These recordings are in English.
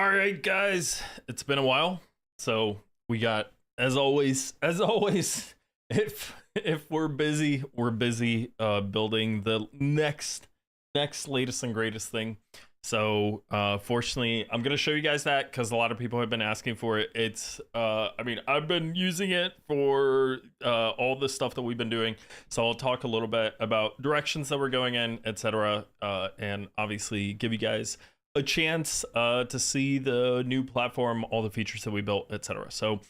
All right, guys, it's been a while. So we got, as always, if we're busy building the next latest and greatest thing. So fortunately, I'm gonna show you guys that because a lot of people have been asking for it. It's I mean, I've been using it for all the stuff that we've been doing. So I'll talk a little bit about directions that we're going in, etc. And obviously give you guys a chance to see the new platform, all the features that we built, etc. So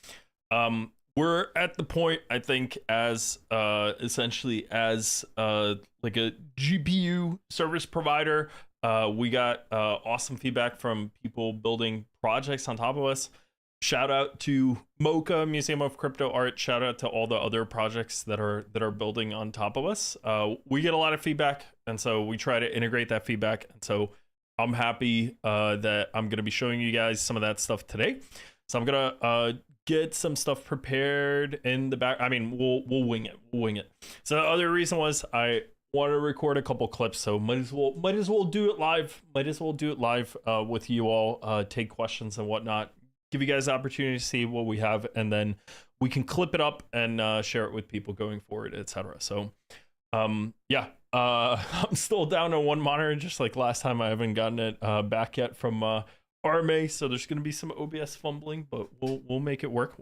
we're at the point, I think, as essentially as like a GPU service provider. We got awesome feedback from people building projects on top of us. Shout out to Mocha Museum of Crypto Art. Shout out to all the other projects that are building on top of us. We get a lot of feedback, and so we try to integrate that feedback. And so I'm happy that I'm gonna be showing you guys some of that stuff today. So I'm gonna get some stuff prepared in the back. I mean, we'll wing it. We'll wing it. So the other reason was I want to record a couple clips, so might as well do it live. With you all. Take questions and whatnot. Give you guys the opportunity to see what we have, and then we can clip it up and share it with people going forward, etc. So, yeah. I'm still down to one monitor, just like last time. I haven't gotten it back yet from RMA, so there's gonna be some OBS fumbling, but we'll make it work.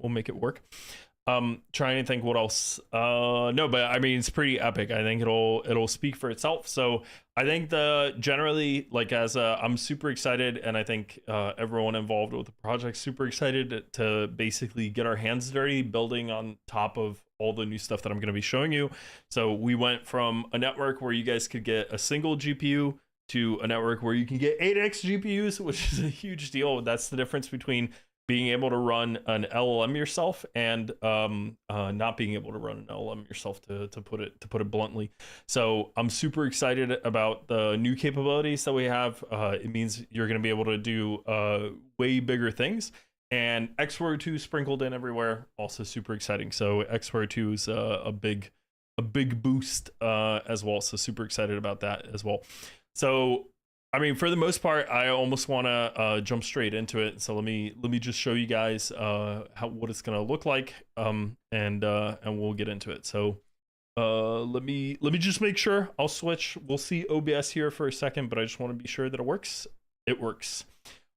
Trying to think what else. No, but I mean, it's pretty epic. I think it'll speak for itself. So I think generally, like, I'm super excited, and I think everyone involved with the project super excited to basically get our hands dirty building on top of all the new stuff that I'm going to be showing you. So we went from a network where you guys could get a single GPU to a network where you can get 8x GPUs, which is a huge deal. That's the difference between being able to run an LLM yourself and not being able to run an LLM yourself, to put it bluntly. So I'm super excited about the new capabilities that we have. It means you're going to be able to do way bigger things, and XWAR 2 sprinkled in everywhere. Also super exciting. So XWAR 2 is a big boost as well. So super excited about that as well. So I mean, for the most part, I almost want to jump straight into it. So let me just show you guys what it's gonna look like, and we'll get into it. So let me just make sure. I'll switch. We'll see OBS here for a second, but I just want to be sure that it works. It works.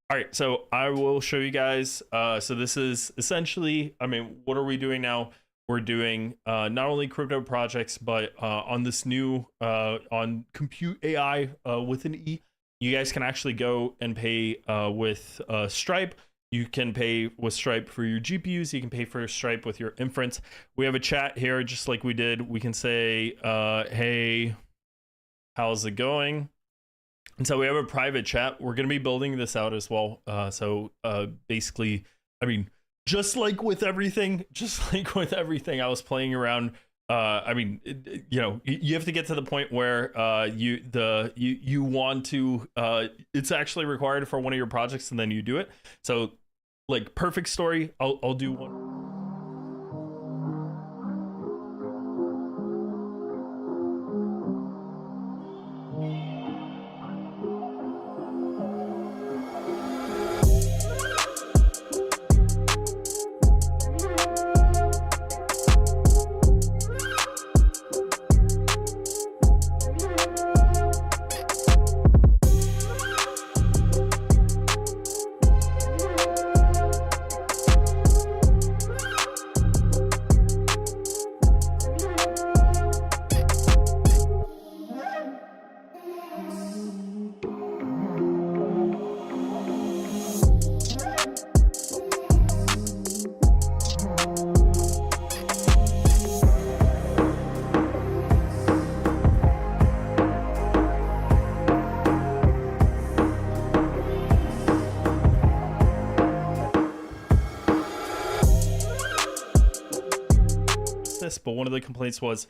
All right, so I will show you guys. So this is essentially, I mean, what are we doing now? We're doing not only crypto projects, but on this new on Compute AI with an E. You guys can actually go and pay with Stripe. You can pay with Stripe for your GPUs. You can pay for Stripe with your inference. We have a chat here, just like we did. We can say, hey, how's it going? And so we have a private chat. We're going to be building this out as well. So basically, I mean, just like with everything, I was playing around. I mean, you know, you have to get to the point where you want to. It's actually required for one of your projects, and then you do it. So, like, perfect story. I'll do one. But one of the complaints was,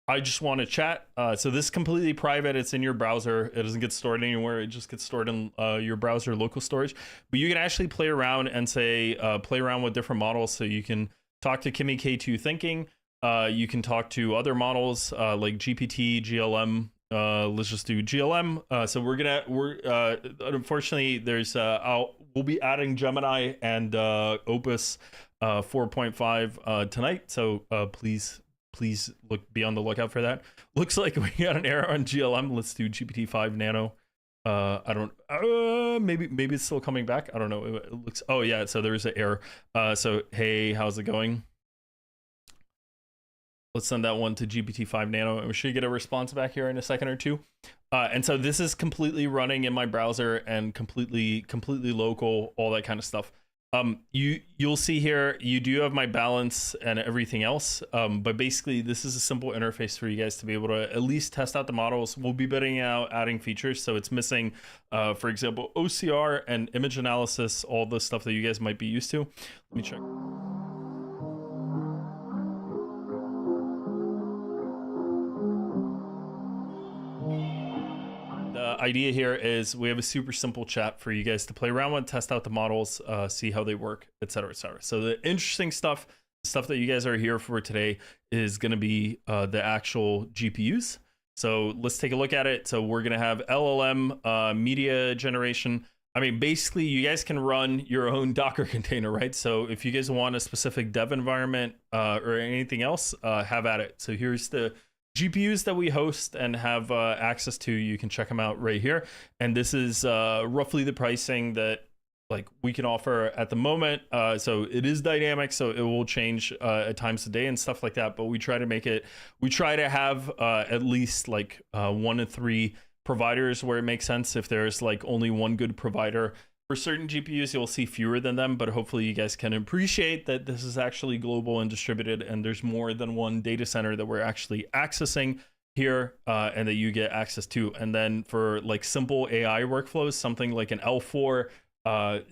I just want to chat. So this is completely private. It's in your browser. It doesn't get stored anywhere. It just gets stored in your browser local storage. But you can actually play around and play around with different models. So you can talk to Kimi K2 Thinking. You can talk to other models like GPT, GLM. Let's just do GLM. So we're unfortunately, there's we'll be adding Gemini and Opus 4.5 tonight. So please be on the lookout for that. Looks like we got an error on GLM. Let's do GPT-5 Nano. I don't maybe it's still coming back. I don't know. It looks, oh yeah, so there's an error. So hey, how's it going? Let's send that one to GPT-5 Nano, and we should get a response back here in a second or two. And so this is completely running in my browser and completely local, all that kind of stuff. You'll see here, you do have my balance and everything else. But basically this is a simple interface for you guys to be able to at least test out the models. We'll be bidding out, adding features. So it's missing, for example, OCR and image analysis, all the stuff that you guys might be used to. Let me check. Idea here is we have a super simple chat for you guys to play around with, test out the models, see how they work, etc., etc. So the interesting stuff that you guys are here for today is going to be the actual GPUs. So let's take a look at it. So we're going to have LLM media generation. I mean, basically you guys can run your own Docker container, right? So if you guys want a specific dev environment or anything else, have at it. So here's the GPUs that we host and have access to. You can check them out right here. And this is roughly the pricing that like we can offer at the moment. So it is dynamic, so it will change at times a day and stuff like that. But we try to have at least like 1 to 3 providers where it makes sense. If there's like only one good provider for certain GPUs, you'll see fewer than them, but hopefully you guys can appreciate that this is actually global and distributed, and there's more than one data center that we're actually accessing here and that you get access to. And then for like simple AI workflows, something like an L4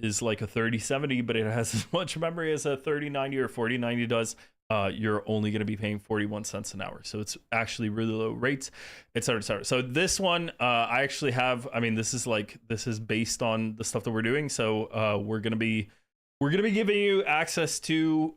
is like a 3070, but it has as much memory as a 3090 or 4090 does. You're only going to be paying 41 cents an hour. So it's actually really low rates, et cetera, et cetera. So this one, I actually have, I mean, this is based on the stuff that we're doing. So we're going to be giving you access to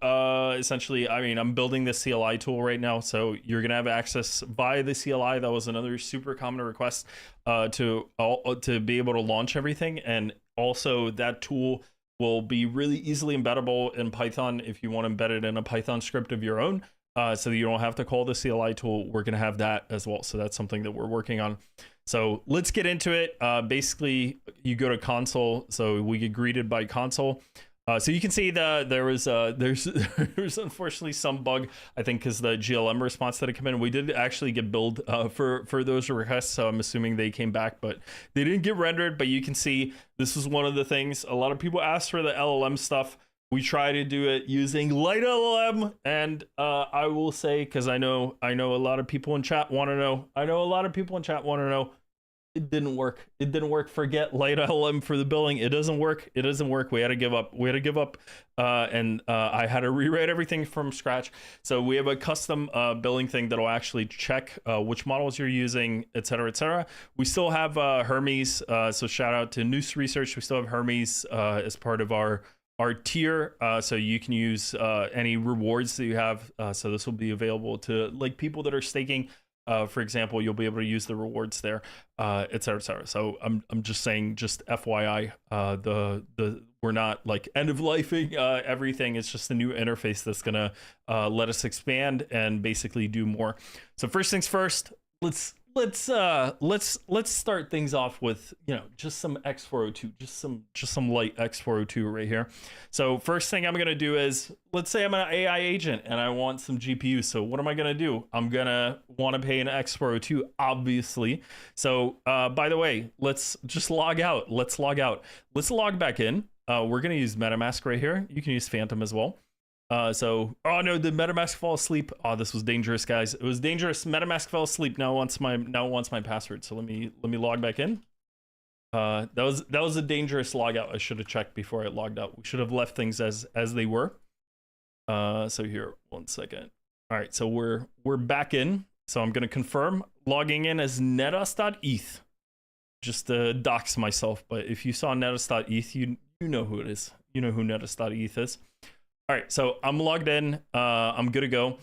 essentially, I mean, I'm building the CLI tool right now. So you're going to have access via the CLI. That was another super common request to be able to launch everything. And also that tool will be really easily embeddable in Python if you want to embed it in a Python script of your own, so that you don't have to call the CLI tool. We're going to have that as well. So that's something that we're working on. So let's get into it. Basically, you go to console. So we get greeted by console. So you can see there's unfortunately some bug, I think, because the GLM response that had come in. We did actually get billed for those requests, so I'm assuming they came back, but they didn't get rendered. But you can see this is one of the things. A lot of people asked for the LLM stuff. We try to do it using Light LLM, and I will say, because I know a lot of people in chat want to know. It didn't work. Forget Light LLM for the billing. It doesn't work. We had to give up. And I had to rewrite everything from scratch. So we have a custom billing thing that'll actually check which models you're using, et cetera, et cetera. We still have Hermes. So shout out to Noose Research. We still have Hermes as part of our tier. So you can use any rewards that you have. So this will be available to like people that are staking. For example, you'll be able to use the rewards there, et cetera, et cetera. So I'm just saying, just FYI, we're not like end of lifing everything. It's just a new interface that's gonna let us expand and basically do more. So first things first, let's start things off with, you know, just some X402, just some light X402 right here. So first thing I'm gonna do is, let's say I'm an AI agent and I want some GPUs. So what am I gonna do? I'm gonna want to pay an X402, obviously. So by the way, let's just log out. Let's log back in. We're gonna use MetaMask right here. You can use Phantom as well. So, oh no, did MetaMask fall asleep? Oh, this was dangerous, guys. It was dangerous. MetaMask fell asleep. Now it wants my password. So let me log back in. That was a dangerous logout. I should have checked before I logged out. We should have left things as they were. So here, 1 second. All right, so we're back in. So I'm gonna confirm logging in as netus.eth. Just to dox myself, but if you saw netus.eth, you know who it is. You know who netus.eth is. All right, so I'm logged in. I'm good to go.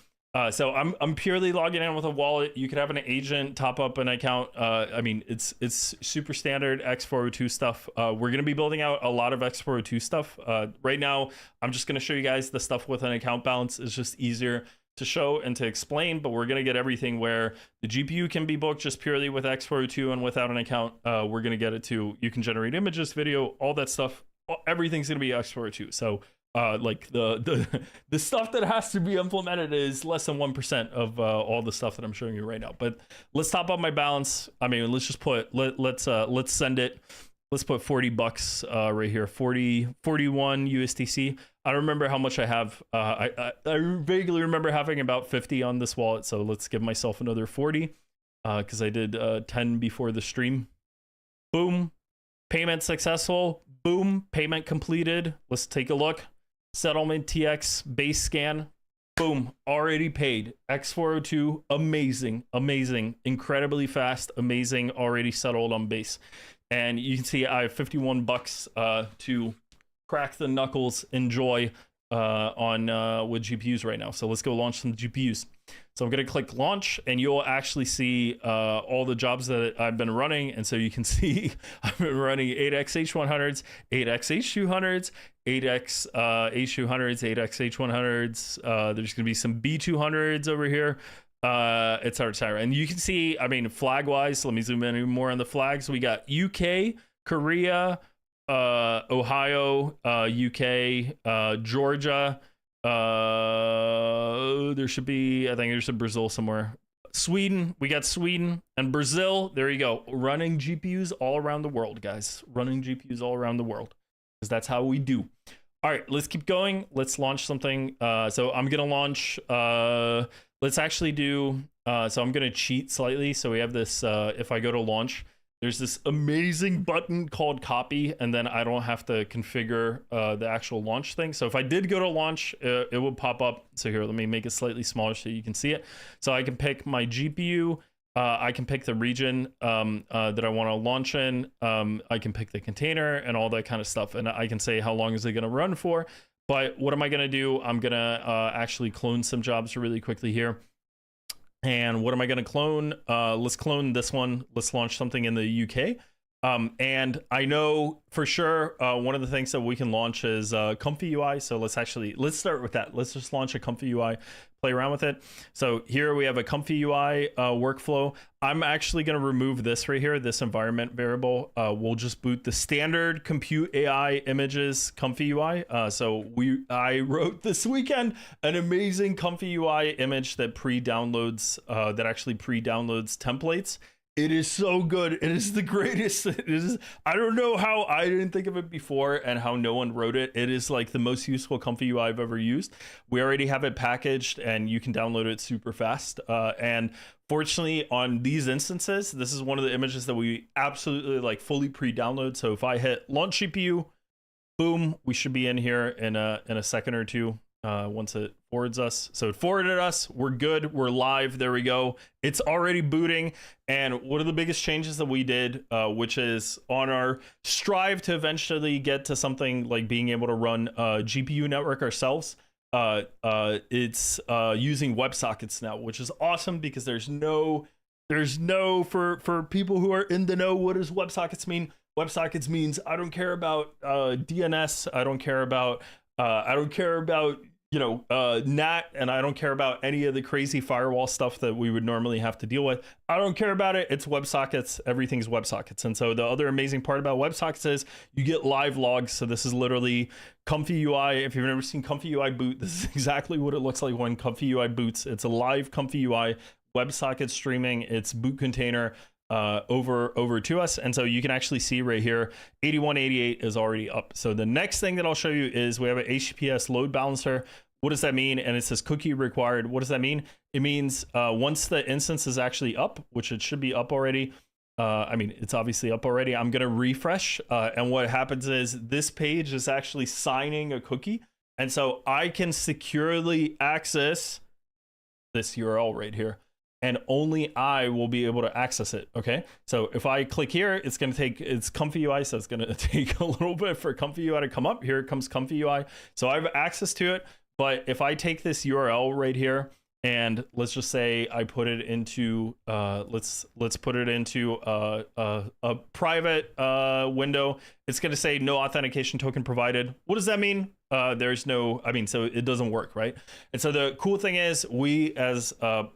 So I'm purely logging in with a wallet. You could have an agent top up an account. I mean, it's super standard X402 stuff. We're gonna be building out a lot of X402 stuff. Right now, I'm just gonna show you guys the stuff with an account balance. It's just easier to show and to explain. But we're gonna get everything where the GPU can be booked just purely with X402 and without an account. We're gonna get it to you can generate images, video, all that stuff. Everything's gonna be X402. So like the stuff that has to be implemented is less than 1% of all the stuff that I'm showing you right now. But let's top up my balance. I mean, let's just put let's send it. Let's put $40 right here. 41 USDC. I don't remember how much I have. I vaguely remember having about 50 on this wallet. So let's give myself another 40 because I did 10 before the stream. Boom. Payment successful. Boom. Payment completed. Let's take a look. Settlement TX base scan. Boom. Already paid. X402. Amazing. Amazing. Incredibly fast. Amazing. Already settled on base. And you can see I have $51 to crack the knuckles, enjoy on with GPUs right now. So let's go launch some GPUs. So I'm going to click launch and you'll actually see all the jobs that I've been running. And so you can see I've been running 8x H100s, 8x H200s, 8x H200s, 8x H100s. There's going to be some B200s over here, etc. And you can see, I mean, flag wise, let me zoom in even more on the flags. We got UK, Korea, Ohio, UK, Georgia. There should be, I think there's a Brazil somewhere. Sweden, we got Sweden and Brazil. There you go. Running GPUs all around the world, guys. Running GPUs all around the world because that's how we do. All right, let's keep going. Let's launch something. So I'm gonna launch. Let's actually do. So I'm gonna cheat slightly. So we have this. If I go to launch, there's this amazing button called copy, and then I don't have to configure the actual launch thing. So if I did go to launch, it would pop up. So here, let me make it slightly smaller so you can see it. So I can pick my GPU. I can pick the region that I want to launch in. I can pick the container and all that kind of stuff. And I can say how long is it going to run for. But what am I going to do? I'm going to actually clone some jobs really quickly here. And what am I going to clone? Let's clone this one. Let's launch something in the UK. And I know for sure one of the things that we can launch is Comfy UI. So let's start with that. Let's just launch a Comfy UI, play around with it. So here we have a Comfy UI workflow. I'm actually going to remove this right here, this environment variable. We'll just boot the standard compute AI images Comfy UI. So I wrote this weekend an amazing Comfy UI image that pre-downloads, that actually pre-downloads templates. It is so good. It is the greatest. It is. I don't know how I didn't think of it before and how no one wrote it. It is like the most useful Comfy UI I've ever used. We already have it packaged and you can download it super fast. And fortunately on these instances, this is one of the images that we absolutely like fully pre-download. So if I hit launch GPU, boom, we should be in here in a second or two. Once it forwards us. So it forwarded us. We're good. We're live. There we go. It's already booting. And one of the biggest changes that we did, which is on our strive to eventually get to something like being able to run a GPU network ourselves, it's using WebSockets now, which is awesome because there's no for people who are in the know, what does WebSockets mean? WebSockets means I don't care about DNS. I don't care about NAT, and I don't care about any of the crazy firewall stuff that we would normally have to deal with. I don't care about it. It's WebSockets. Everything's WebSockets. And so the other amazing part about WebSockets is you get live logs. So this is literally Comfy UI. If you've never seen Comfy UI boot, this is exactly what it looks like when Comfy UI boots. It's a live Comfy UI, WebSocket streaming. It's boot container over to us. And so you can actually see right here 8188 is already up. So the next thing that I'll show you is we have an HTTPS load balancer. What does that mean? And it says cookie required. What does that mean? It means once the instance is actually up, which it should be up already. I mean, it's obviously up already. I'm going to refresh. And what happens is this page is actually signing a cookie. And so I can securely access this URL right here. And only I will be able to access it. Okay, so if I click here, it's going to take, it's Comfy UI, so it's going to take a little bit for Comfy UI to come up. Here it comes Comfy UI. So I have access to it. But if I take this URL right here and let's just say I put it into let's put it into a private window. It's going to say no authentication token provided. What does that mean? There's no, I mean, so it doesn't work, right? And so the cool thing is, we as a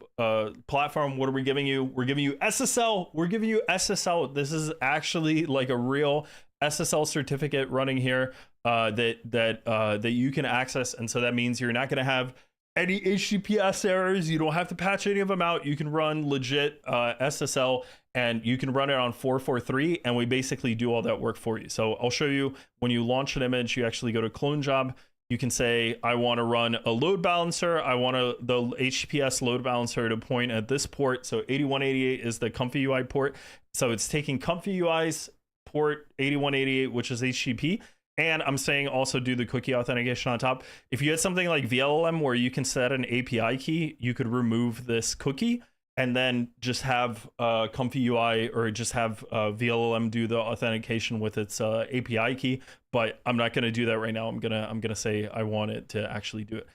platform, what are we giving you? We're giving you SSL. We're giving you SSL. This is actually like a real SSL certificate running here that you can access. And so that means you're not going to have any HTTPS errors. You don't have to patch any of them out. You can run legit SSL, and you can run it on 443, and we basically do all that work for you. So I'll show you, when you launch an image, you actually go to clone job. You can say, I want to run a load balancer. I want the HTTPS load balancer to point at this port. So 8188 is the Comfy UI port. So it's taking Comfy UI's port 8188, which is HTTP. And I'm saying also do the cookie authentication on top. If you had something like VLLM where you can set an API key, you could remove this cookie and then just have Comfy UI, or just have VLLM do the authentication with its API key. But I'm not going to do that right now. I'm gonna say I want it to actually do it.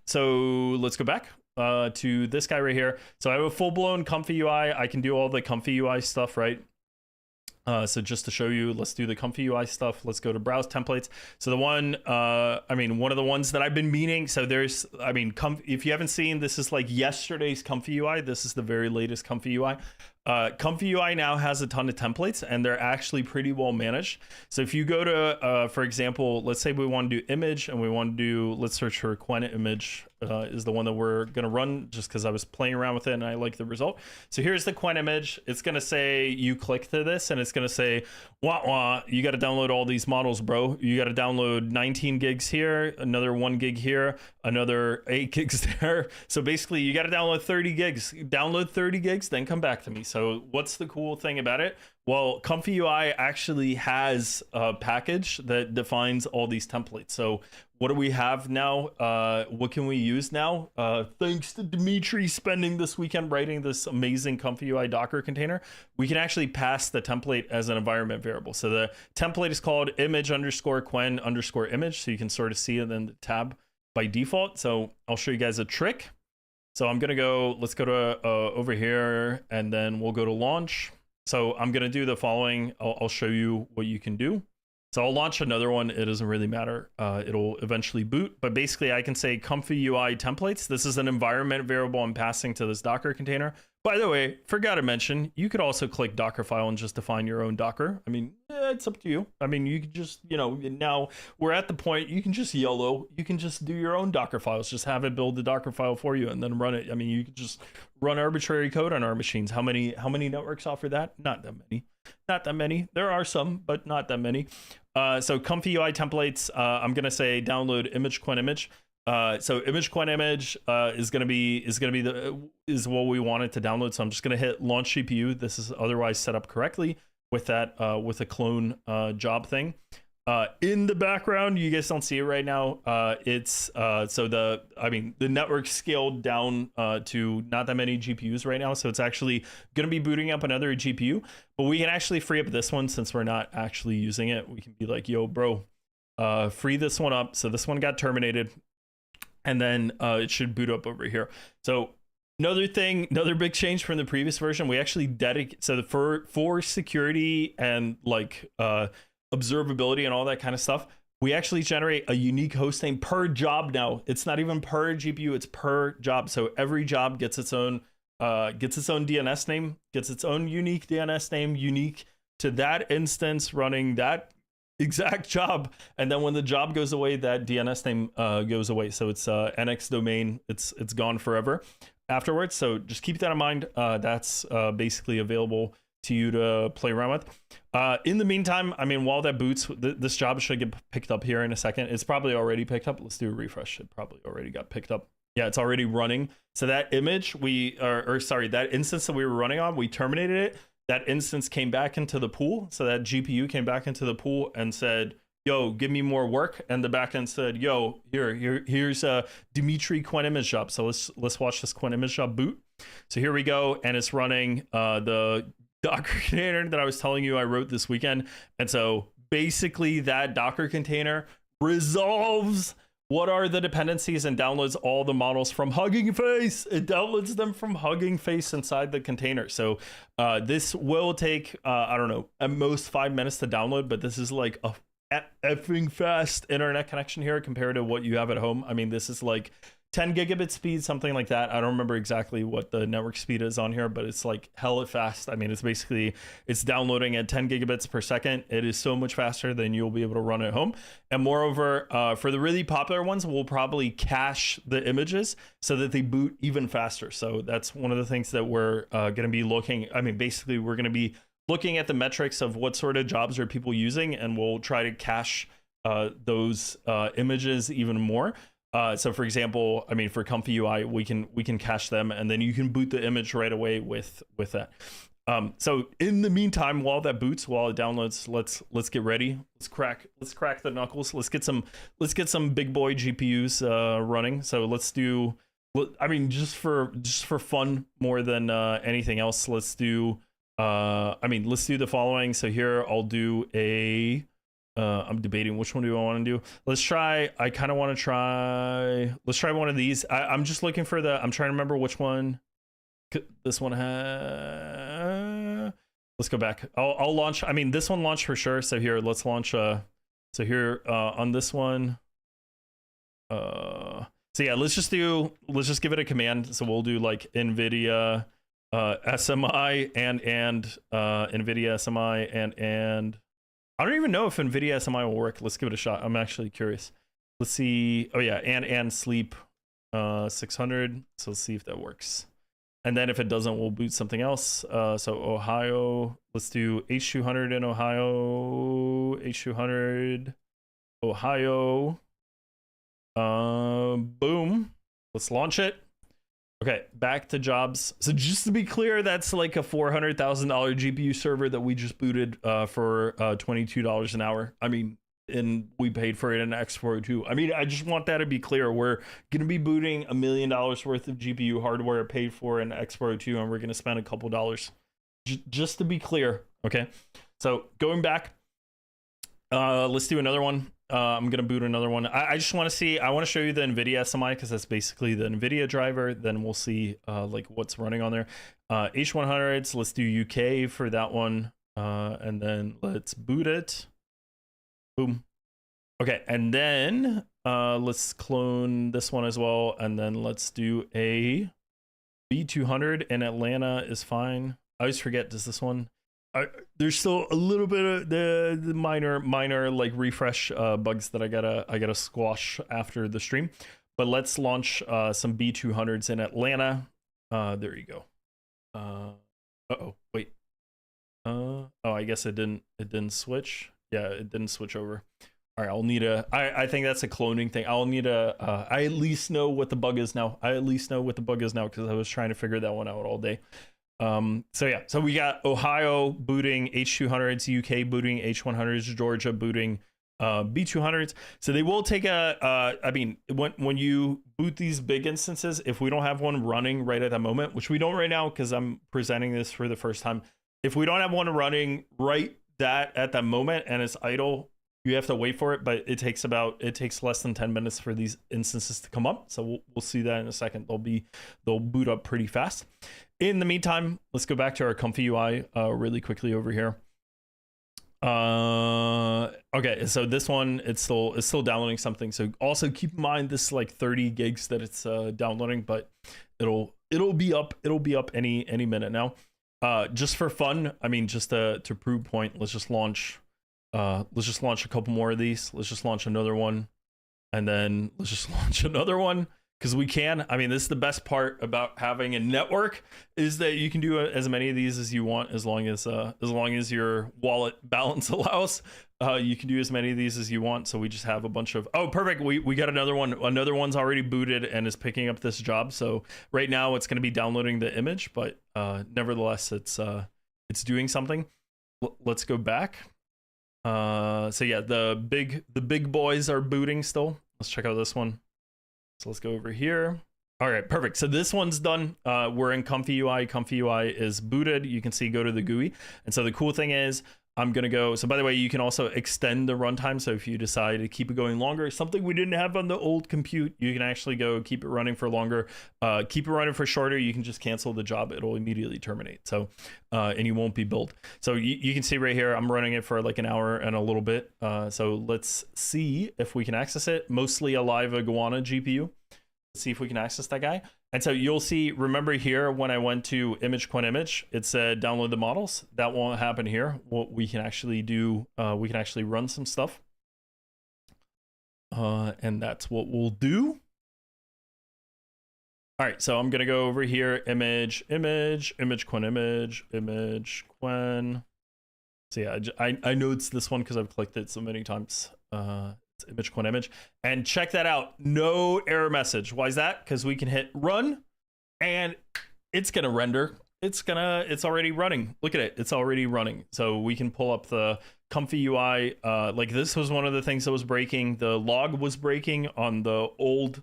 So let's go back to this guy right here. So I have a full-blown Comfy UI. I can do all the Comfy UI stuff, right? So just to show you, let's do the Comfy UI stuff. Let's go to browse templates. So the one, one of the ones that I've been meaning. So there's, if you haven't seen, this is like yesterday's Comfy UI. This is the very latest Comfy UI. Comfy UI now has a ton of templates, and they're actually pretty well managed. So if you go to, for example, let's say we want to do image, and we want to do, let's search for Qwen image is the one that we're going to run, just because I was playing around with it and I like the result. So here's the Qwen image. It's going to say, you click to this, and it's going to say, wah, wah, you got to download all these models, bro. You got to download 19 gigs here, another 1 gig here, another 8 gigs there. So basically you got to download 30 gigs, download 30 gigs, then come back to me. So what's the cool thing about it? Well, Comfy UI actually has a package that defines all these templates. So what do we have now? What can we use now? Thanks to Dimitri spending this weekend writing this amazing Comfy UI Docker container, we can actually pass the template as an environment variable. So the template is called image underscore Qwen underscore image. So you can sort of see it in the tab by default. So I'll show you guys a trick. So I'm gonna go, let's go to over here, and then we'll go to launch. So I'm gonna do the following. I'll show you what you can do. So I'll launch another one. It doesn't really matter. It'll eventually boot, but basically I can say Comfy UI templates. This is an environment variable I'm passing to this Docker container. By the way, forgot to mention, you could also click Dockerfile and just define your own Docker. I mean, it's up to you. I mean, you could just, now we're at the point, you can just YOLO. You can just do your own Docker files. Just have it build the Docker file for you and then run it. I mean, you could just run arbitrary code on our machines. How many networks offer that? Not that many. Not that many. There are some, but not that many. So Comfy UI templates, I'm going to say download image Qwen image. So image Qwen image is what we wanted to download. So I'm just going to hit launch GPU. This is otherwise set up correctly with that with a clone job thing. In the background, you guys don't see it right now. It's the network scaled down to not that many GPUs right now. So it's actually going to be booting up another GPU, but we can actually free up this one since we're not actually using it. We can be like, yo, bro, free this one up. So this one got terminated, and then it should boot up over here. So another big change from the previous version, we actually dedicate, so for security and like observability and all that kind of stuff, we actually generate a unique host name per job now. It's not even per GPU, it's per job. So every job gets its own DNS name, gets its own unique DNS name, unique to that instance running that exact job. And then when the job goes away, that DNS name goes away. So it's NX domain, it's gone forever afterwards. So just keep that in mind. That's basically available to you to play around with. In the meantime, I mean, while that boots, this job should get picked up here in a second. It's probably already picked up. Let's do a refresh. It probably already got picked up. Yeah, it's already running. So that image that instance that we were running on, we terminated it. That instance came back into the pool. So that GPU came back into the pool and said, yo, give me more work. And the backend said, yo, here's a Dimitri Qwen image job. So let's watch this Qwen image job boot. So here we go. And it's running the Docker container that I was telling you I wrote this weekend. And so basically that Docker container resolves what are the dependencies, and downloads all the models from Hugging Face. It downloads them from Hugging Face inside the container. So this will take, I don't know, at most 5 minutes to download, but this is like a effing fast internet connection here compared to what you have at home. I mean, this is like 10 gigabit speed, something like that. I don't remember exactly what the network speed is on here, but it's like hella fast. I mean, it's downloading at 10 gigabits per second. It is so much faster than you'll be able to run at home. And moreover, for the really popular ones, we'll probably cache the images so that they boot even faster. So that's one of the things that we're going to be looking. I mean, basically, we're going to be looking at the metrics of what sort of jobs are people using, and we'll try to cache those images even more. So for example, I mean, for Comfy UI, we can cache them, and then you can boot the image right away with that. So in the meantime, while that boots, while it downloads, let's get ready. Let's crack the knuckles. Let's get some big boy GPUs running. So let's do, I mean, just for fun more than anything else, let's do let's do the following. So here I'll do a I'm debating which one do I want to do. Let's try one of these. I'm just looking for I'm trying to remember which one this one has. Let's go back. I'll launch. I mean, this one launched for sure. So here, let's launch so here on this one. So yeah, let's just give it a command. So we'll do like NVIDIA SMI and NVIDIA SMI and I don't even know if NVIDIA SMI will work. Let's give it a shot. I'm actually curious. Let's see. Oh yeah, and sleep 600. So let's see if that works. And then if it doesn't, we'll boot something else. So Ohio, let's do H200 in Ohio. H200 Ohio. Boom. Let's launch it. Okay, back to jobs. So just to be clear, that's like a $400,000 GPU server that we just booted for $22 an hour. I mean, and we paid for it in X402. I mean, I just want that to be clear. We're going to be booting $1 million worth of GPU hardware paid for in X402, and we're going to spend a couple dollars. Just to be clear, okay? So going back, let's do another one. I'm going to boot another one. I just want to see, I want to show you the NVIDIA SMI because that's basically the NVIDIA driver. Then we'll see like what's running on there. H100s, let's do UK for that one. And then let's boot it. Boom. Okay, and then let's clone this one as well. And then let's do a B200 in Atlanta is fine. I always forget, does this one? There's still a little bit of the minor like refresh bugs that I gotta squash after the stream, but let's launch some B200s in Atlanta. There you go. Wait. Oh, I guess it didn't switch. Yeah, it didn't switch over. All right, I'll need I think that's a cloning thing. I'll need I at least know what the bug is now. Because I was trying to figure that one out all day. So yeah, so we got Ohio booting H200s, UK booting H100s, Georgia booting B200s. So they will take I mean, when you boot these big instances, if we don't have one running right at that moment, which we don't right now because I'm presenting this for the first time, if we don't have one running right at that moment and it's idle, you have to wait for it, but it takes less than 10 minutes for these instances to come up. So we'll see that in a second. They'll boot up pretty fast. In the meantime, let's go back to our Comfy UI really quickly over here. Okay, so this one it's still downloading something. So also keep in mind this is like 30 gigs that it's downloading, but it'll be up any minute now. Just for fun, I mean, just to prove point, let's just launch a couple more of these. Let's just launch another one, and then let's just launch another one because we can. I mean, this is the best part about having a network is that you can do as many of these as you want as long as your wallet balance allows. You can do as many of these as you want. So we just have a bunch of, oh, perfect. We got another one. Another one's already booted and is picking up this job. So right now it's going to be downloading the image, but nevertheless, it's doing something. Let's go back. So yeah, the big boys are booting still. Let's check out this one. So let's go over here. All right, perfect. So this one's done. We're in Comfy UI. Comfy UI is booted. You can see go to the GUI. And so the cool thing is I'm going to go. So by the way, you can also extend the runtime. So if you decide to keep it going longer, something we didn't have on the old compute, you can actually go keep it running for longer, keep it running for shorter. You can just cancel the job. It'll immediately terminate. So, and you won't be billed. So you can see right here, I'm running it for like an hour and a little bit. So let's see if we can access it. Mostly a live Iguana GPU. Let's see if we can access that guy. And so you'll see, remember here, when I went to image, it said download the models. That won't happen here. What we can actually do, we can actually run some stuff. And that's what we'll do. All right, so I'm gonna go over here, image, Qwen. So yeah, I know it's this one because I've clicked it so many times. It's image Qwen image, and check that out. No error message. Why is that? Because we can hit run, and it's gonna render. It's already running. Look at it. It's already running. So we can pull up the Comfy UI. Like this was one of the things that was breaking. The log was breaking on the old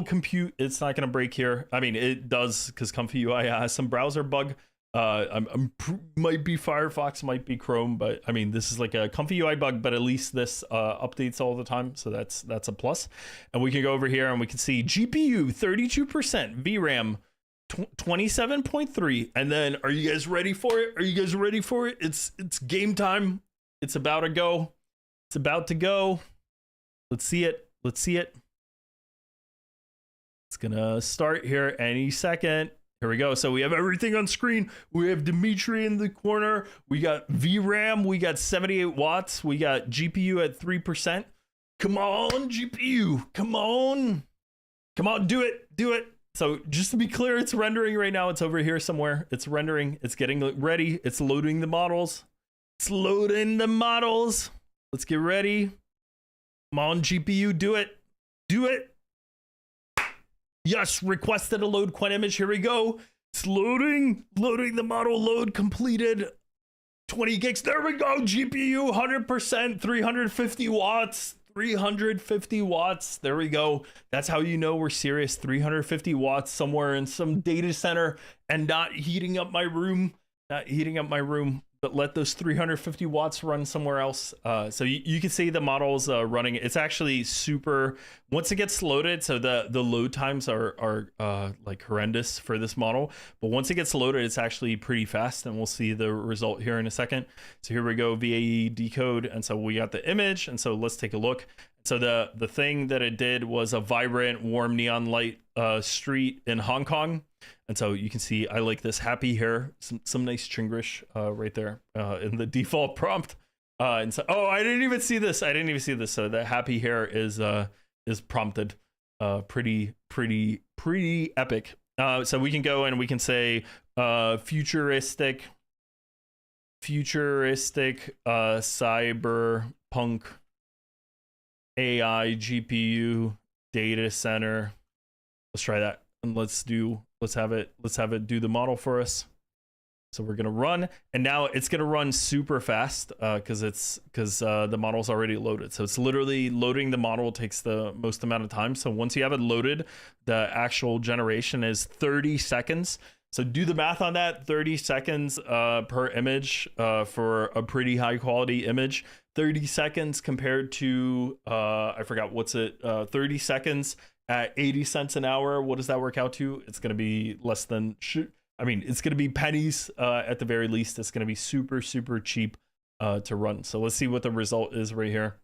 compute. It's not gonna break here. I mean, it does because Comfy UI has some browser bug. Might be Firefox, might be Chrome, but I mean, this is like a Comfy UI bug, but at least this updates all the time, so that's a plus. And we can go over here and we can see GPU 32%, VRAM 27.3, and then are you guys ready for it? Are you guys ready for it? It's game time. It's about to go. It's about to go. Let's see it. Let's see it. It's gonna start here any second. Here we go. So we have everything on screen. We have Dimitri in the corner. We got VRAM. We got 78 watts. We got GPU at 3%. Come on, GPU. Come on. Come on, do it. Do it. So just to be clear, it's rendering right now. It's over here somewhere. It's rendering. It's getting ready. It's loading the models. It's loading the models. Let's get ready. Come on, GPU. Do it. Do it. Yes, requested a load Qwen image. Here we go. It's loading the model. Load completed. 20 gigs. There we go. GPU 100%, 350 watts. 350 watts. There we go. That's how you know we're serious. 350 watts somewhere in some data center and not heating up my room. Not heating up my room. But let those 350 watts run somewhere else. So you can see the models running. It's actually super, once it gets loaded, so the load times are like horrendous for this model. But once it gets loaded, it's actually pretty fast, and we'll see the result here in a second. So here we go, VAE decode. And so we got the image, and so let's take a look. So the thing that it did was a vibrant, warm neon light street in Hong Kong. And so you can see I like this happy hair, some nice Chinglish right there in the default prompt. And so, oh, I didn't even see this. I didn't even see this. So the happy hair is prompted. Pretty epic. So we can go and we can say futuristic cyberpunk AI GPU data center. Let's try that, and let's have it do the model for us. So we're gonna run, and now it's gonna run super fast because the model's already loaded. So it's literally loading the model takes the most amount of time. So once you have it loaded, the actual generation is 30 seconds. So do the math on that. 30 seconds per image for a pretty high quality image. 30 seconds compared to I forgot what's it. 30 seconds at 80 cents an hour. What does that work out to? It's gonna be less than I mean, it's gonna be pennies at the very least. It's gonna be super cheap to run. So let's see what the result is right here.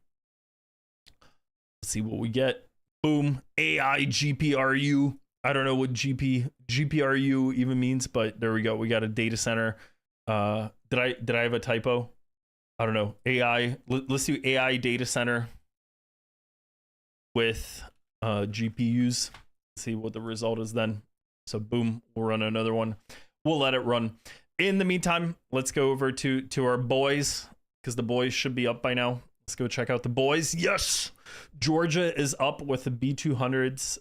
Let's see what we get. Boom. AI GPRU. I don't know what GPRU even means, but there we go. We got a data center. Did I have a typo? I don't know. AI. Let's do AI data center with GPUs. Let's see what the result is then. So boom, we'll run another one. We'll let it run. In the meantime, let's go over to our boys, because the boys should be up by now. Let's go check out the boys. Yes, Georgia is up with the B200s.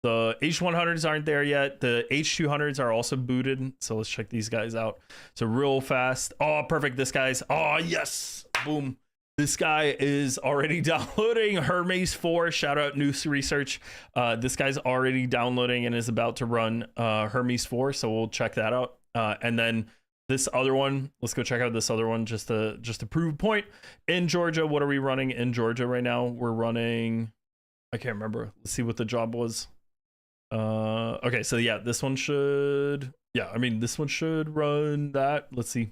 The H100s aren't there yet. The H200s are also booted. So let's check these guys out. So real fast. Oh, perfect. This guy's. Oh, yes. Boom. This guy is already downloading Hermes 4. Shout out News Research. This guy's already downloading and is about to run Hermes 4. So we'll check that out. And then this other one. Let's go check out this other one just to prove a point. In Georgia, what are we running in Georgia right now? We're running, I can't remember. Let's see what the job was. Okay, so yeah, this one should, yeah, I mean, this one should run that. Let's see.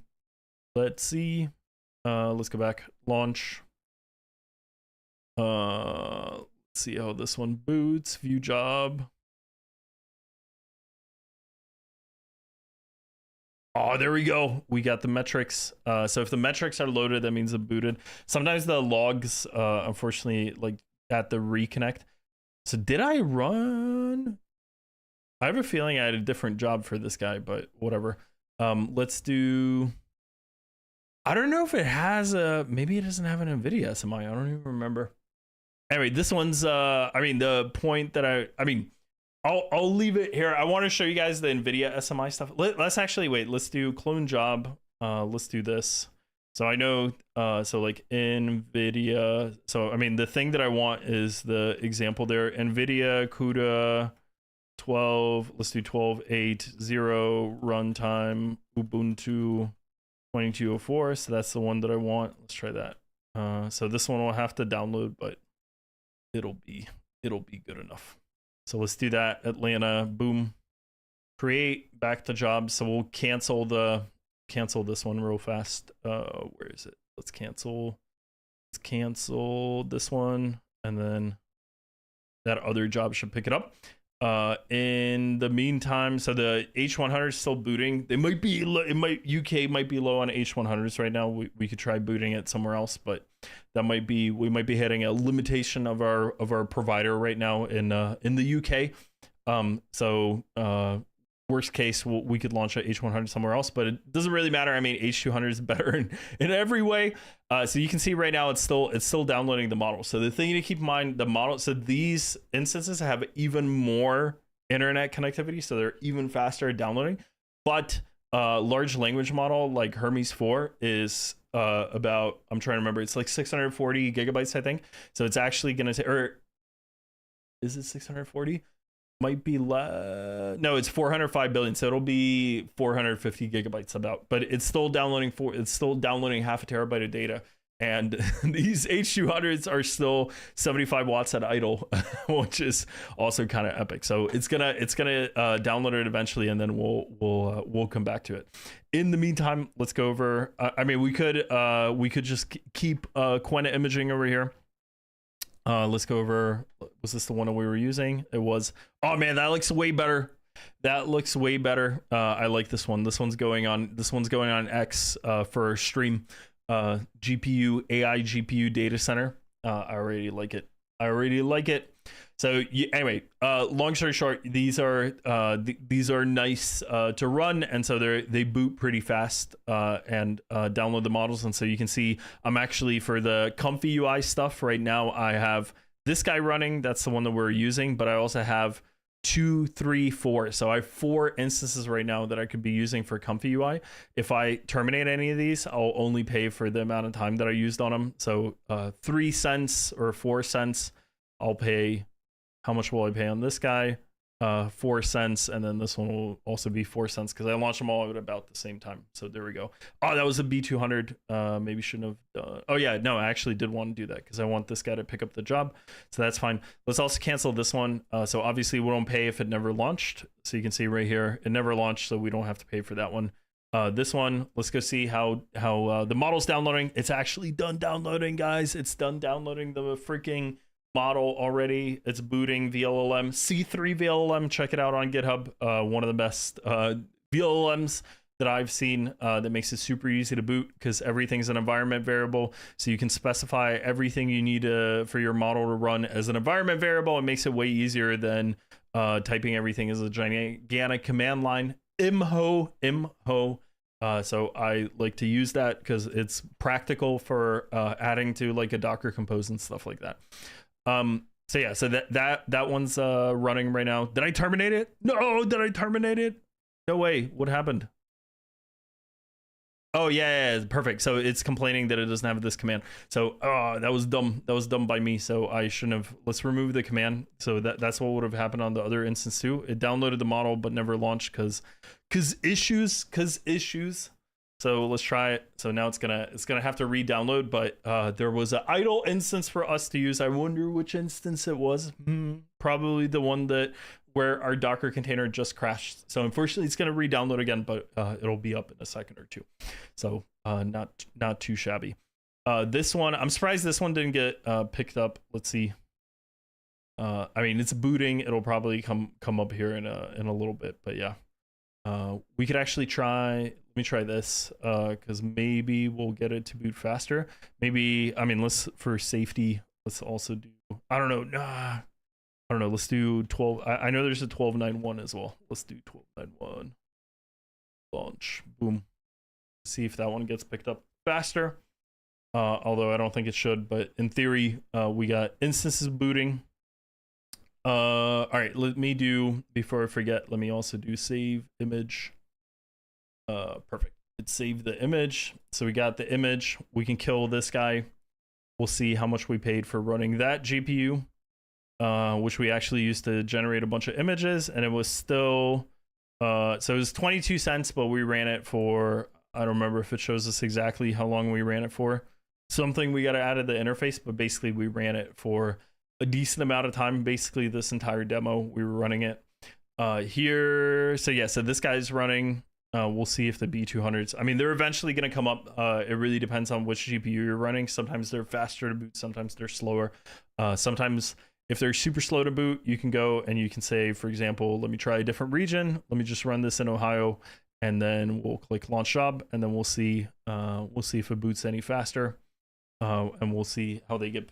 Let's go back. Launch. Let's see how this one boots. View job. Oh, there we go. We got the metrics. So if the metrics are loaded, that means it booted. Sometimes the logs, unfortunately, like at the reconnect. So did I run? I have a feeling I had a different job for this guy, but whatever. Let's do. I don't know if it has a. Maybe it doesn't have an NVIDIA SMI. I don't even remember. Anyway, this one's. I mean, the point that I mean. I'll leave it here. I want to show you guys the NVIDIA SMI stuff. Let's actually wait. Let's do clone job. Let's do this. So I know, so like NVIDIA. So, I mean, the thing that I want is the example there. NVIDIA CUDA 12. Let's do 12.8.0 runtime Ubuntu 2204. So that's the one that I want. Let's try that. So this one will have to download, but it'll be good enough. So let's do that. Atlanta, boom, create, back to job. So we'll cancel this one real fast. Where is it? Let's cancel this one, and then that other job should pick it up. In the meantime, so the H100 is still booting. They might be, UK might be low on H100s right now. We could try booting it somewhere else, but that might be, we might be hitting a limitation of our provider right now in the UK. So worst case, we could launch a H100 somewhere else, but it doesn't really matter. I mean, H200 is better in every way. So you can see right now it's still downloading the model. So the thing to keep in mind, the model, so these instances have even more internet connectivity, so they're even faster at downloading. But large language model like Hermes 4 is about, I'm trying to remember, it's like 640 gigabytes, I think. So it's actually going to take, or is it 640? Might be no, it's 405 billion, so it'll be 450 gigabytes about, but it's still downloading half a terabyte of data. And these H200s are still 75 watts at idle, which is also kind of epic. So it's gonna download it eventually, and then we'll come back to it. In the meantime, let's go over. I mean, we could just keep Quenta imaging over here. Let's go over. Was this the one that we were using? It was. Oh man, that looks way better. That looks way better. I like this one. This one's going on X for stream. GPU, AI GPU data center. I already like it. So anyway, long story short, these are nice to run, and so they boot pretty fast and download the models. And so you can see I'm actually, for the Comfy UI stuff right now, I have this guy running. That's the one that we're using, but I also have 2, 3, 4. So I have 4 instances right now that I could be using for Comfy UI. If I terminate any of these, I'll only pay for the amount of time that I used on them. So 3 cents or 4 cents, I'll pay. How much will I pay on this guy? 4 cents, and then this one will also be 4 cents because I launched them all at about the same time. So there we go. Oh, that was a B200. Maybe shouldn't have done. Oh yeah, no, I actually did want to do that because I want this guy to pick up the job. So that's fine. Let's also cancel this one. So obviously we don't pay if it never launched. So you can see right here, it never launched, so we don't have to pay for that one. This one, let's go see how the model's downloading. It's actually done downloading, guys. It's done downloading the freaking model already. It's booting VLLM, C3 VLLM. Check it out on GitHub. One of the best VLLMs that I've seen that makes it super easy to boot because everything's an environment variable. So you can specify everything you need for your model to run as an environment variable. It makes it way easier than typing everything as a gigantic command line. Imho. So I like to use that because it's practical for adding to like a Docker Compose and stuff like that. So yeah, so that one's running right now. Did I terminate it? No, did I terminate it? No way. What happened? Oh yeah, perfect. So it's complaining that it doesn't have this command. So that was dumb. That was dumb by me. So I shouldn't have. Let's remove the command. So that's what would have happened on the other instance too. It downloaded the model but never launched because issues. So let's try it. So now it's gonna have to re-download, but there was an idle instance for us to use. I wonder which instance it was. Probably the one where our Docker container just crashed. So unfortunately it's gonna re-download again, but it'll be up in a second or two. So not too shabby. This one, I'm surprised this one didn't get picked up. Let's see. I mean, it's booting. It'll probably come up here in a little bit, but yeah. We could actually try. Let me try this because maybe we'll get it to boot faster. Maybe, I mean, for safety, let's also do, I don't know. I don't know. Let's do 12. I know there's a 12.9.1 as well. Let's do 12.9.1 launch. Boom. See if that one gets picked up faster. Although I don't think it should, but in theory, we got instances booting. All right, let me do, before I forget, let me also do save image. Perfect. It saved the image. So we got the image. We can kill this guy. We'll see how much we paid for running that GPU, which we actually used to generate a bunch of images, and it was still, so it was 22 cents, but we ran it for, I don't remember if it shows us exactly how long we ran it for. Something we got to add to the interface, but basically we ran it for a decent amount of time. Basically this entire demo we were running it here. So yeah, so this guy's running. We'll see if the B200s, I mean, they're eventually going to come up. It really depends on which GPU you're running. Sometimes they're faster to boot, sometimes they're slower. Sometimes if they're super slow to boot, you can go and you can say, for example, let me try a different region, let me just run this in Ohio, and then we'll click launch job, and then we'll see if it boots any faster, and we'll see how they get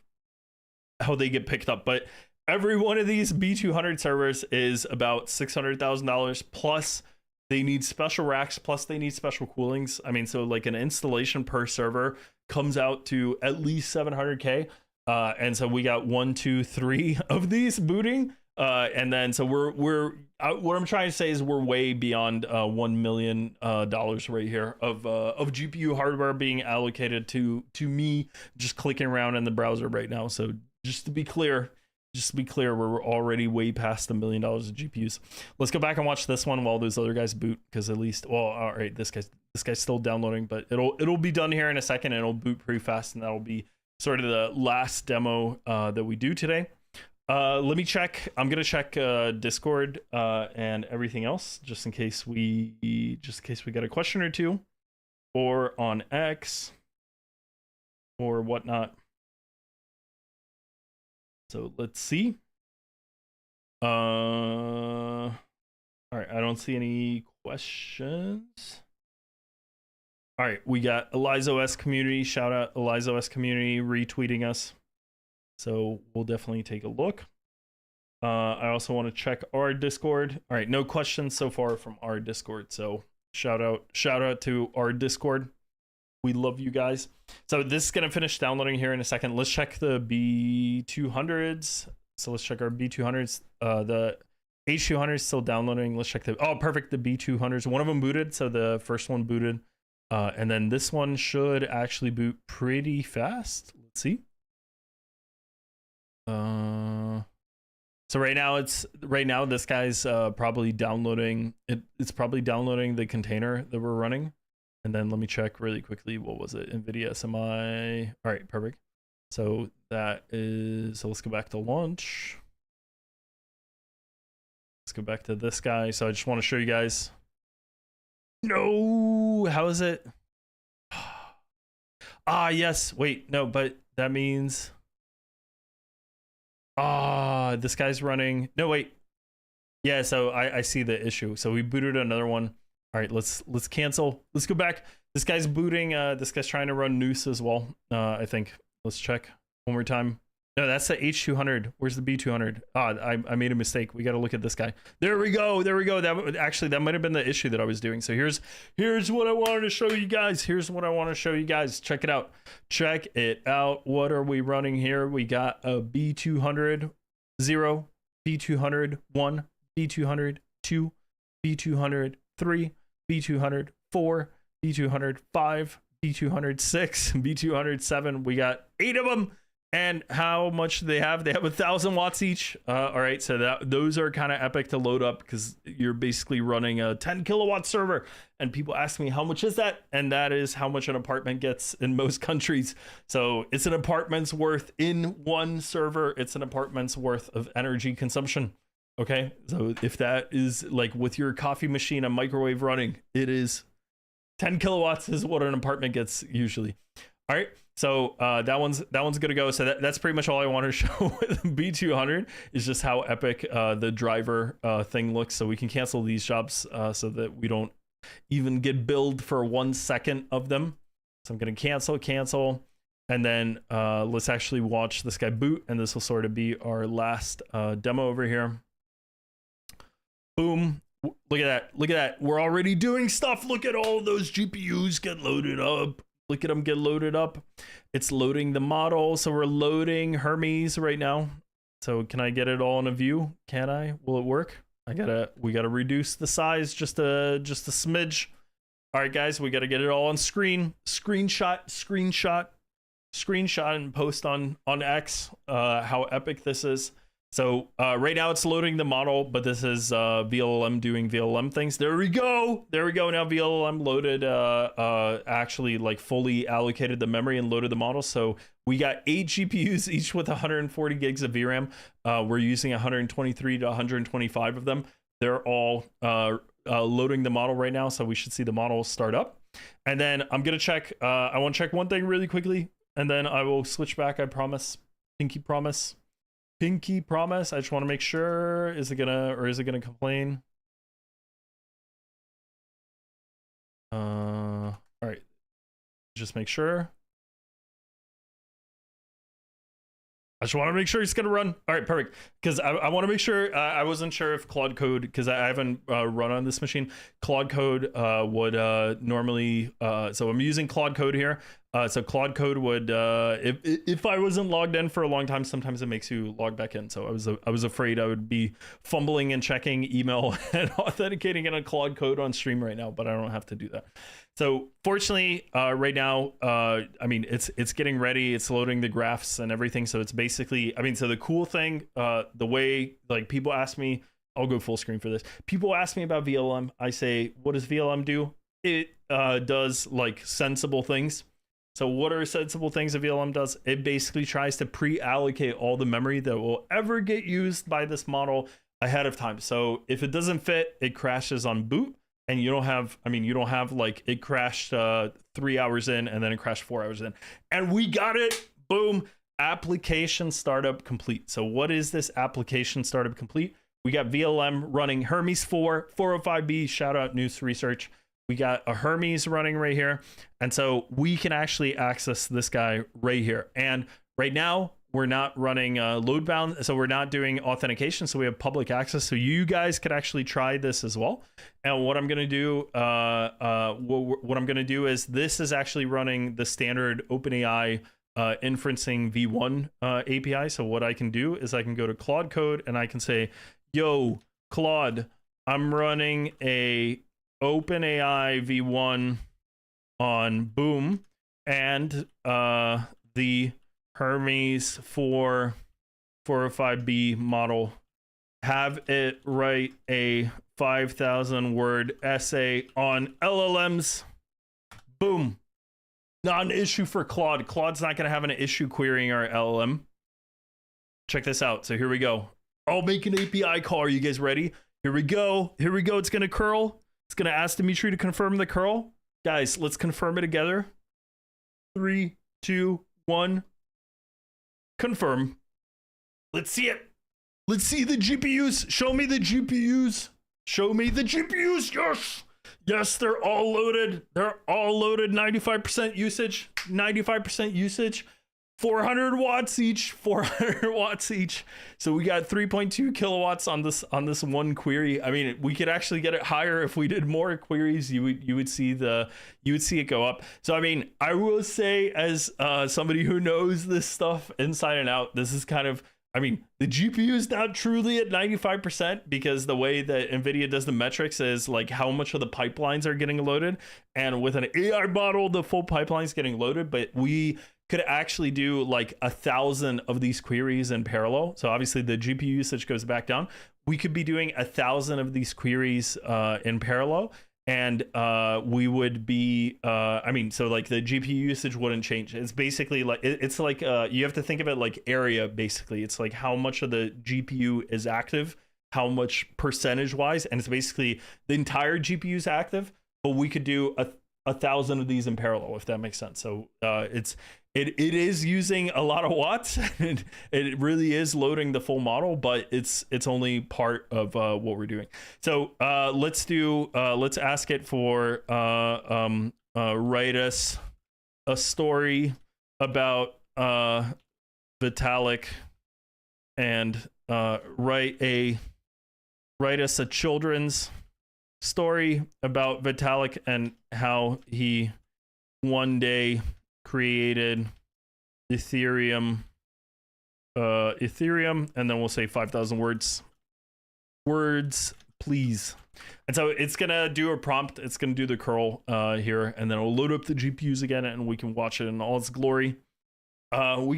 picked up. But every one of these B200 servers is about $600,000 plus. They need special racks, plus they need special coolings. I mean, so like an installation per server comes out to at least 700K. And so we got 1, 2, 3 of these booting. And then so we're what I'm trying to say is we're way beyond $1 million right here of GPU hardware being allocated to me just clicking around in the browser right now. So just to be clear, we're already way past $1 million of GPUs. Let's go back and watch this one while those other guys boot, because at least, well, all right, this guy's still downloading, but it'll be done here in a second, and it'll boot pretty fast, and that'll be sort of the last demo that we do today. Let me check. I'm gonna check Discord and everything else, just in case we got a question or two, or on X or whatnot. So let's see. All right, I don't see any questions. All right, we got ElizaOS community. Shout out ElizaOS community retweeting us. So we'll definitely take a look. I also want to check our Discord. All right, no questions so far from our Discord. So shout out to our Discord. We love you guys. So this is going to finish downloading here in a second. Let's check the B200s. So let's check our B200s. The H200 is still downloading. Let's check oh, perfect. The B200s. One of them booted. So the first one booted. And then this one should actually boot pretty fast. Let's see. So right now this guy's probably downloading it's probably downloading the container that we're running. And then let me check really quickly. What was it? NVIDIA SMI. All right, perfect. So that is, so let's go back to launch. Let's go back to this guy. So I just want to show you guys. No, how is it? Ah, yes. Wait, no, but that means, this guy's running. No, wait. Yeah, so I see the issue. So we booted another one. All right, let's cancel. Let's go back. This guy's booting. This guy's trying to run Noose as well. I think. Let's check one more time. No, that's the H200. Where's the B200? I made a mistake. We got to look at this guy. There we go. There we go. That might have been the issue that I was doing. So here's what I wanted to show you guys. Check it out. Check it out. What are we running here? We got a B200 0, B200 1, B200 2, B200 3, B200 4, B200 5, B200 6, B200 7. We got 8 of them. And how much do they have? They have 1,000 watts each. All right, so those are kind of epic to load up because you're basically running a 10 kilowatt server. And people ask me, how much is that? And that is how much an apartment gets in most countries. So it's an apartment's worth in one server. It's an apartment's worth of energy consumption. Okay, so if that is like with your coffee machine and microwave running, it is 10 kilowatts is what an apartment gets usually. All right, so that one's gonna go. So that's pretty much all I want to show with B200 is just how epic the driver thing looks. So we can cancel these jobs so that we don't even get billed for 1 second of them. So I'm gonna cancel, and then let's actually watch this guy boot, and this will sort of be our last demo over here. Boom. Look at that. We're already doing stuff. Look at all those GPUs get loaded up. Look at them get loaded up. It's loading the model. So we're loading Hermes right now. So can I get it all in a view? Can I? Will it work? We gotta reduce the size just a smidge. All right, guys, we gotta get it all on screen. Screenshot and post on X how epic this is. So right now it's loading the model, but this is VLLM doing VLLM things. There we go. Now VLLM loaded, actually like fully allocated the memory and loaded the model. So we got 8 GPUs, each with 140 gigs of VRAM. We're using 123 to 125 of them. They're all loading the model right now. So we should see the model start up. And then I'm going to check. I want to check one thing really quickly, and then I will switch back. I promise. Pinky promise. I just want to make sure. Is it gonna complain? All right. Just make sure. I just want to make sure it's going to run. All right, perfect. Because I want to make sure. I wasn't sure if Claude Code, because I haven't run on this machine. Claude Code would normally. So I'm using Claude Code here. So Claude Code would, if I wasn't logged in for a long time, sometimes it makes you log back in. So I was afraid I would be fumbling and checking email and authenticating in a Claude Code on stream right now, but I don't have to do that. So fortunately, right now, I mean, it's getting ready. It's loading the graphs and everything. So it's basically, I mean, so the cool thing, the way like people ask me, I'll go full screen for this. People ask me about VLM. I say, what does VLM do? It does like sensible things. So what are sensible things that VLM does? It basically tries to pre-allocate all the memory that will ever get used by this model ahead of time. So if it doesn't fit, it crashes on boot. And you don't have like it crashed 3 hours in and then it crashed 4 hours in. And we got it. Boom. Application startup complete. So what is this application startup complete? We got VLM running Hermes 4, 405B, shout out News Research. We got a Hermes running right here. And so we can actually access this guy right here. And right now, we're not running load bound, so we're not doing authentication. So we have public access, so you guys could actually try this as well. And what I'm going to do, what I'm going to do is this is actually running the standard OpenAI inferencing V1 API. So what I can do is I can go to Claude Code and I can say, "Yo, Claude, I'm running a OpenAI V1 on Boom, and the Hermes 405B model. Have it write a 5,000 word essay on LLMs." Boom. Not an issue for Claude. Claude's not going to have an issue querying our LLM. Check this out. So here we go. I'll make an API call. Are you guys ready? Here we go. It's going to curl. It's going to ask Dimitri to confirm the curl. Guys, let's confirm it together. 3, 2, 1. Confirm. Let's see it. Let's see the GPUs. Show me the GPUs. Yes, they're all loaded. 95% usage. 400 watts each. So we got 3.2 kilowatts on this one query. I mean, we could actually get it higher if we did more queries. You would see it go up. So I mean, I will say, as somebody who knows this stuff inside and out, this is kind of, I mean, the GPU is not truly at 95% because the way that NVIDIA does the metrics is like how much of the pipelines are getting loaded. And with an AI model, the full pipeline is getting loaded, but we could actually do like 1,000 of these queries in parallel. So obviously the GPU usage goes back down. We could be doing 1,000 of these queries in parallel, and we would be I mean, so like the GPU usage wouldn't change. It's basically like it's like you have to think of it like area. Basically, it's like how much of the GPU is active, how much percentage wise, and it's basically the entire GPU is active, but we could do 1,000 of these in parallel, if that makes sense. So it is using a lot of watts. It really is loading the full model, but it's only part of what we're doing. So let's ask it for write us a story about Vitalik, and write us a children's story about Vitalik and how he one day created Ethereum, and then we'll say 5,000 words, please. And so it's gonna do a prompt. It's gonna do the curl here, and then it'll load up the GPUs again, and we can watch it in all its glory. So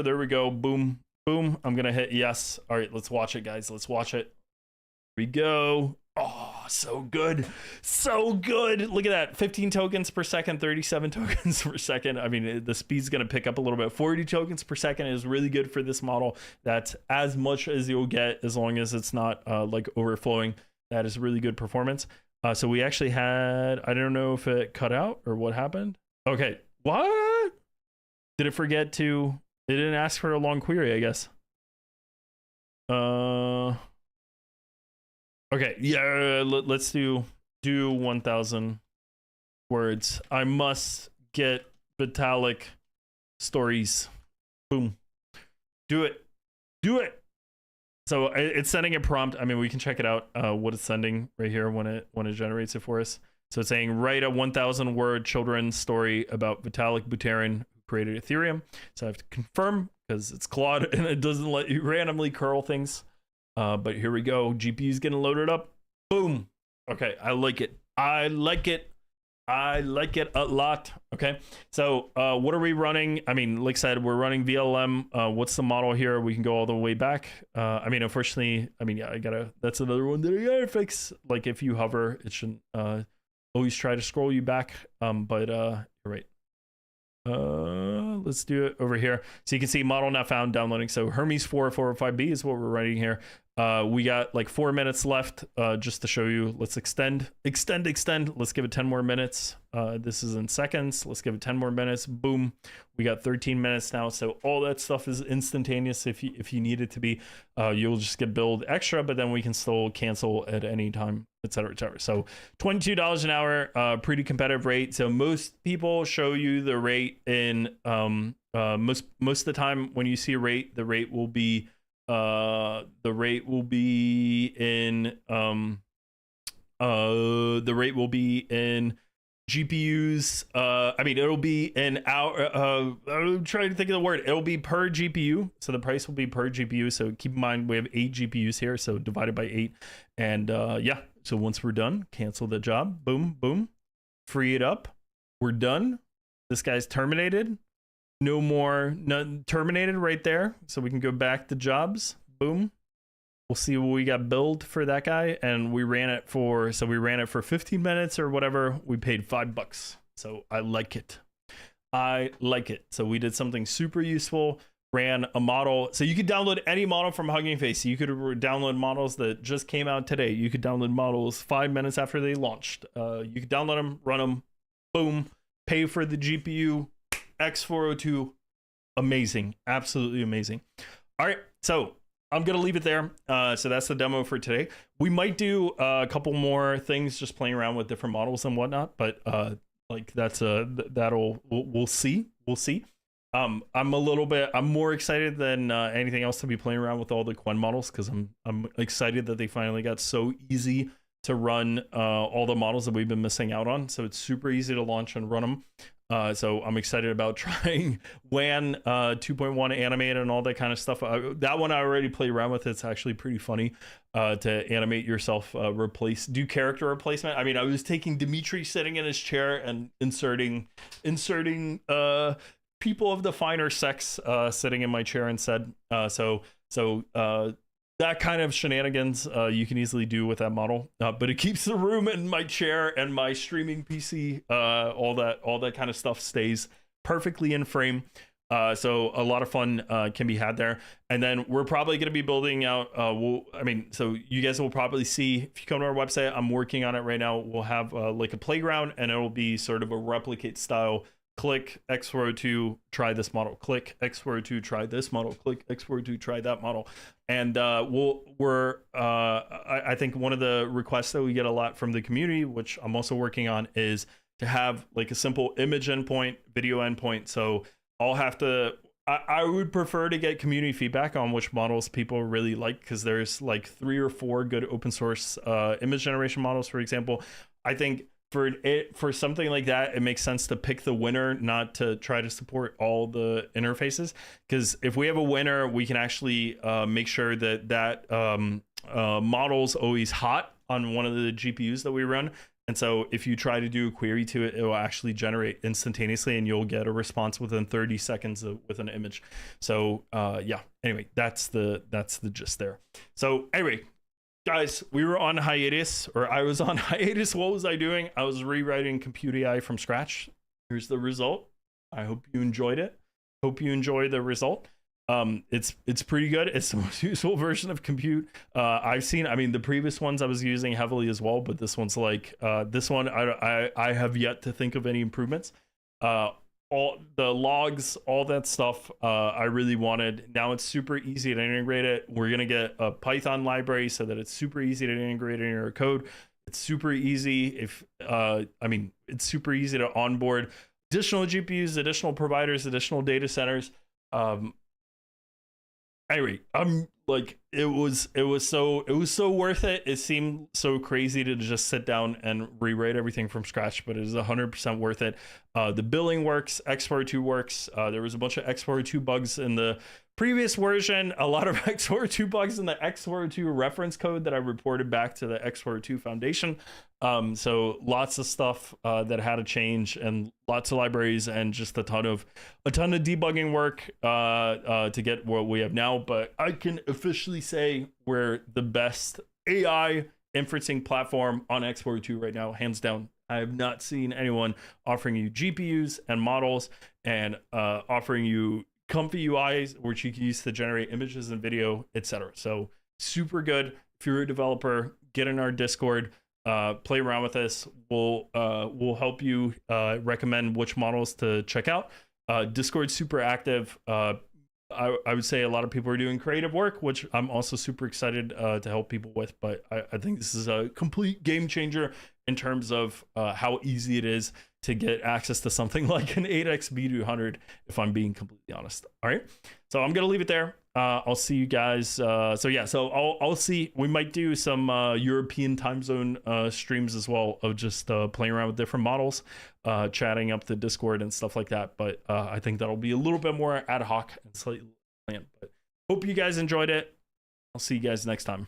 there we go. Boom, boom. I'm gonna hit yes. All right, let's watch it, guys. Let's watch it. Here we go. Oh, so good. So good. Look at that. 15 tokens per second, 37 tokens per second. I mean, the speed's going to pick up a little bit. 40 tokens per second is really good for this model. That's as much as you'll get as long as it's not like overflowing. That is really good performance. So we actually had, I don't know if it cut out or what happened. Okay. What? Did it forget to, it didn't ask for a long query, I guess. Okay, yeah, let's do 1,000 words. I must get Vitalik stories. Boom. Do it. So it's sending a prompt. I mean, we can check it out, what it's sending right here when it generates it for us. So it's saying, write a 1,000 word children's story about Vitalik Buterin, who created Ethereum. So I have to confirm, because it's Claude and it doesn't let you randomly curl things. But here we go. GPU's getting loaded up. Boom. Okay, I like it. I like it a lot. Okay, so what are we running? I mean, like I said, we're running VLM. What's the model here? We can go all the way back. I mean, unfortunately, I mean, yeah, that's another one that I gotta fix. Like if you hover, it shouldn't always try to scroll you back. But you're right. Let's do it over here. So you can see model not found downloading. So Hermes 4405B is what we're writing here. We got like 4 minutes left, just to show you. Let's extend. Let's give it 10 more minutes. This is in seconds. Let's give it 10 more minutes. Boom. We got 13 minutes now. So all that stuff is instantaneous. If you need it to be, you'll just get billed extra, but then we can still cancel at any time, etc., etc. So $22 an hour, pretty competitive rate. So most people show you the rate in most of the time when you see a rate, the rate will be in GPUs. I mean, it'll be in our I'm trying to think of the word. It'll be per GPU, so the price will be per GPU. So keep in mind we have 8 GPUs here, so divided by 8. And yeah, so once we're done, cancel the job. Boom, boom, free it up. We're done. This guy's terminated. No more, none terminated right there. So we can go back to jobs. Boom. We'll see what we got billed for that guy. And we ran it for 15 minutes or whatever. We paid $5. So I like it. So we did something super useful. Ran a model. So you could download any model from Hugging Face. You could download models that just came out today. You could download models 5 minutes after they launched. You could download them, run them. Boom. Pay for the GPU. X402, amazing, absolutely amazing. All right, so I'm gonna leave it there. So that's the demo for today. We might do a couple more things, just playing around with different models and whatnot. But like that's we'll see. I'm more excited than anything else to be playing around with all the Qwen models, because I'm excited that they finally got so easy to run all the models that we've been missing out on. So it's super easy to launch and run them. So I'm excited about trying WAN 2.1 animate and all that kind of stuff. That one I already played around with. It's actually pretty funny to animate yourself, do character replacement. I mean, I was taking Dimitri sitting in his chair and inserting people of the finer sex sitting in my chair instead. So that kind of shenanigans you can easily do with that model, but it keeps the room and my chair and my streaming PC, all that kind of stuff stays perfectly in frame. So a lot of fun can be had there. And then we're probably going to be building out, so you guys will probably see, if you come to our website, I'm working on it right now. We'll have like a playground, and it'll be sort of a replicate style. Click X402, try this model. Click X402, try this model. Click X402, try that model. And I think one of the requests that we get a lot from the community, which I'm also working on, is to have like a simple image endpoint, video endpoint. So I'll have to, I would prefer to get community feedback on which models people really like, because there's like 3 or 4 good open source image generation models, for example. I think for something like that, it makes sense to pick the winner, not to try to support all the interfaces. Because if we have a winner, we can actually make sure that model's always hot on one of the GPUs that we run. And so if you try to do a query to it, it will actually generate instantaneously, and you'll get a response within 30 seconds with an image. So yeah, anyway, that's the gist there. So anyway, guys, we were on hiatus, or I was on hiatus. What was I doing? I was rewriting Compute AI from scratch. Here's the result. I hope you enjoyed it. Hope you enjoy the result. It's pretty good. It's the most useful version of Compute I've seen. I mean, the previous ones I was using heavily as well, but this one's like this one I have yet to think of any improvements. All the logs, all that stuff I really wanted. Now it's super easy to integrate it. We're gonna get a Python library so that it's super easy to integrate in your code. It's super easy it's super easy to onboard additional GPUs, additional providers, additional data centers. Anyway, I'm like, it was so worth it. It seemed so crazy to just sit down and rewrite everything from scratch, but it is 100% worth it. The billing works, X402 works. There was a bunch of X402 bugs in the previous version, a lot of X402 bugs in the X402 reference code that I reported back to the X402 Foundation. So lots of stuff that had to change, and lots of libraries, and just a ton of debugging work to get what we have now. But I can officially say we're the best AI inferencing platform on X402 right now, hands down. I have not seen anyone offering you GPUs and models and offering you comfy UIs, which you can use to generate images and video, etc. So super good. If you're a developer, get in our Discord, play around with this. We'll help you recommend which models to check out. Discord's super active. I would say a lot of people are doing creative work, which I'm also super excited to help people with. But I think this is a complete game changer in terms of how easy it is to get access to something like an 8x B200, if I'm being completely honest. All right, so I'm gonna leave it there. I'll see you guys. So I'll see. We might do some European time zone streams as well, of just playing around with different models, chatting up the Discord and stuff like that. But I think that'll be a little bit more ad hoc and slightly planned. But hope you guys enjoyed it. I'll see you guys next time.